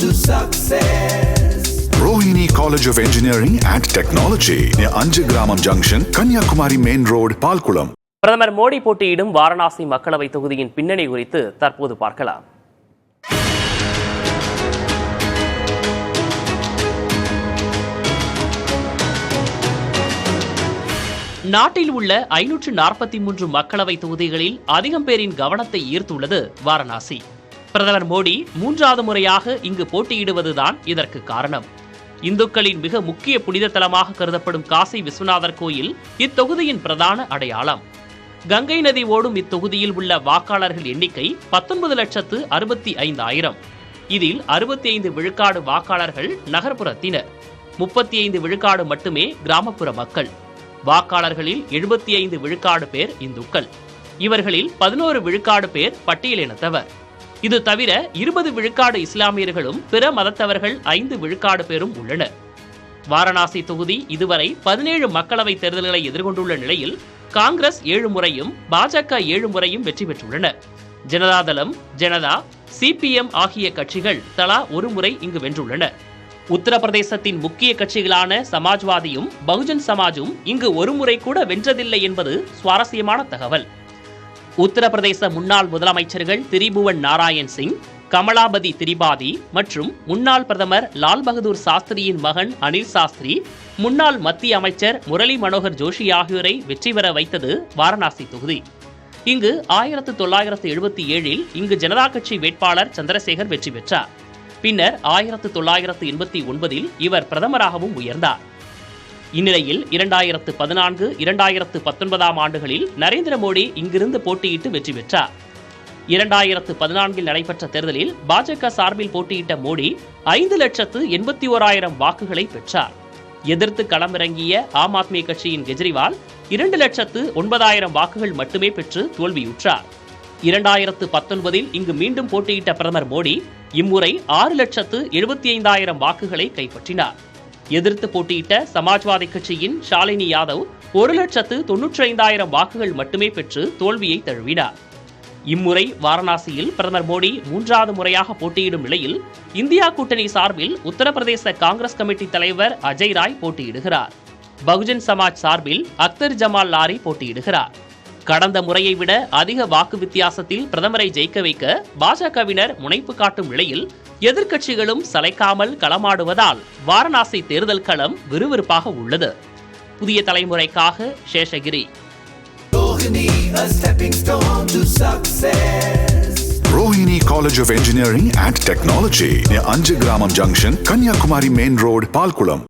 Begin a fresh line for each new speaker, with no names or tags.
to success.
Rohini College of Engineering and Technology near Anjagramam Junction, Kanyakumari Main Road, Palkulam.
பிரதமர் மோடி போட்டியிடும் வாரணாசி மக்களவை தொகுதியின் பின்னணி குறித்து தற்போது பார்க்கலாம். நாட்டில் உள்ள 543 மக்களவை தொகுதிகளில் அதிகம் பேரின் கவனத்தை ஈர்த்துள்ளது வாரணாசி. பிரதமர் மோடி 3வது முறையாக இங்கு போட்டியிடுவதுதான் இதற்கு காரணம். இந்துக்களின் மிக முக்கிய புனித தலமாக கருதப்படும் காசி விஸ்வநாதர் கோயில் இத்தொகுதியின் பிரதான அடையாளம். கங்கை நதி ஓடும் இத்தொகுதியில் உள்ள வாக்காளர்கள் எண்ணிக்கை 19,65,000. இதில் 65 விழுக்காடு வாக்காளர்கள் நகர்ப்புறத்தினர், 35 விழுக்காடு மட்டுமே கிராமப்புற மக்கள். வாக்காளர்களில் 75 விழுக்காடு பேர் இந்துக்கள். இவர்களில் 11 விழுக்காடு பேர் பட்டியலினத்தவர். இது தவிர 20 விழுக்காடு இஸ்லாமியர்களும் பிற மதத்தவர்கள் 5 விழுக்காடு பேரும் உள்ளனர். வாரணாசி தொகுதி இதுவரை 17 மக்களவை தேர்தல்களை எதிர்கொண்டுள்ள நிலையில் காங்கிரஸ் 7 முறையும் பாஜக 7 முறையும் வெற்றி பெற்றுள்ளனர். ஜனதாதளம், ஜனதா, CPM ஆகிய கட்சிகள் தலா 1 முறை இங்கு வென்றுள்ளனர். உத்தரப்பிரதேசத்தின் முக்கிய கட்சிகளான சமாஜ்வாதியும் பகுஜன் சமாஜும் இங்கு 1 முறை கூட வென்றதில்லை என்பது சுவாரஸ்யமான தகவல். உத்தரப்பிரதேச முன்னாள் முதலமைச்சர்கள் திரிபுவன் நாராயண் சிங், கமலாபதி திரிபாதி மற்றும் முன்னாள் பிரதமர் லால் பகதூர் சாஸ்திரியின் மகன் அனில் சாஸ்திரி, முன்னாள் மத்திய அமைச்சர் முரளி மனோகர் ஜோஷி ஆகியோரை வெற்றி பெற வைத்தது வாரணாசி தொகுதி. இங்கு 1977இல் இங்கு ஜனதா கட்சி வேட்பாளர் சந்திரசேகர் வெற்றி பெற்றார். பின்னர் 1989இல் இவர் பிரதமராகவும் உயர்ந்தார். இந்நிலையில் 2014, 2019 ஆண்டுகளில் நரேந்திர மோடி இங்கிருந்து போட்டியிட்டு வெற்றி பெற்றார். 2014இல் நடைபெற்ற தேர்தலில் பாஜக சார்பில் போட்டியிட்ட மோடி 5,81,000 வாக்குகளை பெற்றார். எதிர்த்து களமிறங்கிய ஆம் ஆத்மி கட்சியின் கெஜ்ரிவால் 2,09,000 வாக்குகள் மட்டுமே பெற்று தோல்வியுற்றார். 2019இல் இங்கு மீண்டும் போட்டியிட்ட பிரதமர் மோடி இம்முறை 6,75,000 வாக்குகளை கைப்பற்றினார். எதிர்த்து போட்டியிட்ட சமாஜ்வாதி கட்சியின் ஷாலினி யாதவ் 1,95,000 வாக்குகள் மட்டுமே பெற்று தோல்வியை தழுவினார். இம்முறை வாரணாசியில் பிரதமர் மோடி 3வது முறையாக போட்டியிடும் நிலையில் இந்தியா கூட்டணி சார்பில் உத்தரப்பிரதேச காங்கிரஸ் கமிட்டி தலைவர் அஜய் ராய் போட்டியிடுகிறார். பகுஜன் சமாஜ் சார்பில் அக்தர் ஜமால் லாரி போட்டியிடுகிறார். கடந்த முறையை விட அதிக வாக்கு வித்தியாசத்தில் பிரதமரை ஜெயிக்க வைக்க பாஜகவினர் முனைப்பு காட்டும் நிலையில் எதிர்க்கட்சிகளும் சளைக்காமல் களமாடுவதால் வாரணாசி தேர்தல் களம் விறுவிறுப்பாக உள்ளது. புதிய தலைமுறைக்காக Seshagiri.
Rohini College of Engineering and Technology near Anjagramam Junction, Kanyakumari Main Road, Palkulam.